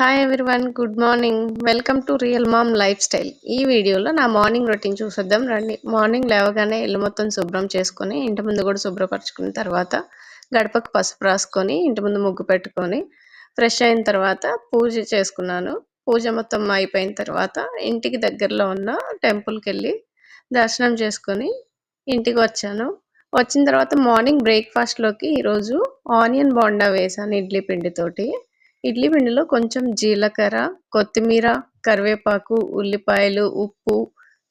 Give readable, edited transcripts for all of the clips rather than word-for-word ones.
Hi everyone, good morning. Welcome to real mom lifestyle. ఈ వీడియోలో నా morning routine చూసేద్దాం రండి. మార్నింగ్ లేవగానే ఇల్లు మొత్తం శుభ్రం చేసుకొని ఇంటి ముందు కూడా శుభ్రపరచుకున్న తర్వాత గడపకు పసుపు రాసుకొని ఇంటి ముందు ముగ్గు పెట్టుకొని ఫ్రెష్ అయిన తర్వాత పూజ చేసుకున్నాను. పూజ మొత్తం అయిపోయిన తర్వాత ఇంటికి దగ్గరలో ఉన్న టెంపుల్కి వెళ్ళి దర్శనం చేసుకొని ఇంటికి వచ్చాను. వచ్చిన తర్వాత మార్నింగ్ బ్రేక్ఫాస్ట్లోకి ఈరోజు ఆనియన్ బోండా వేసాను ఇడ్లీ పిండితోటి. ఇడ్లీ పిండిలో కొంచెం జీలకర్ర, కొత్తిమీర, కరివేపాకు, ఉల్లిపాయలు, ఉప్పు,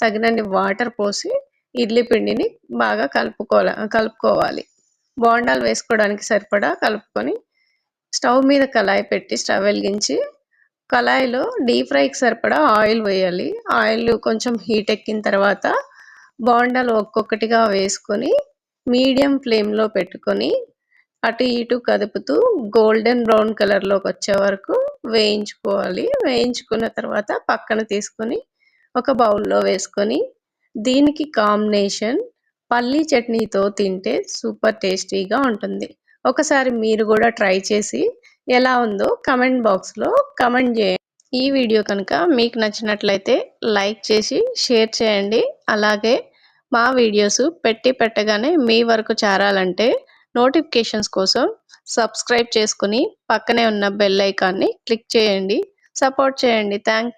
తగినన్ని వాటర్ పోసి ఇడ్లీ పిండిని బాగా కలుపుకోవాలి. బోండాలు వేసుకోవడానికి సరిపడా కలుపుకొని స్టవ్ మీద కళాయి పెట్టి స్టవ్ వెలిగించి కళాయిలో డీప్ ఫ్రైకి సరిపడా ఆయిల్ వేయాలి. ఆయిల్ కొంచెం హీట్ ఎక్కిన తర్వాత బోండాలు ఒక్కొక్కటిగా వేసుకొని మీడియం ఫ్లేమ్లో పెట్టుకొని అటు ఇటు కదుపుతూ గోల్డెన్ బ్రౌన్ కలర్లోకి వచ్చే వరకు వేయించుకోవాలి. వేయించుకున్న తర్వాత పక్కన తీసుకొని ఒక బౌల్లో వేసుకొని దీనికి కాంబినేషన్ పల్లీ చట్నీతో తింటే సూపర్ టేస్టీగా ఉంటుంది. ఒకసారి మీరు కూడా ట్రై చేసి ఎలా ఉందో కమెంట్ బాక్స్లో కమెంట్ చేయండి. ఈ వీడియో కనుక మీకు నచ్చినట్లయితే లైక్ చేసి షేర్ చేయండి. అలాగే మా వీడియోస్ పెట్టగానే మీ వరకు చేరాలంటే నోటిఫికేషన్స్ కోసం సబ్స్క్రైబ్ చేసుకుని పక్కనే ఉన్న బెల్ ఐకాన్ని క్లిక్ చేయండి. సపోర్ట్ చేయండి. Thank you.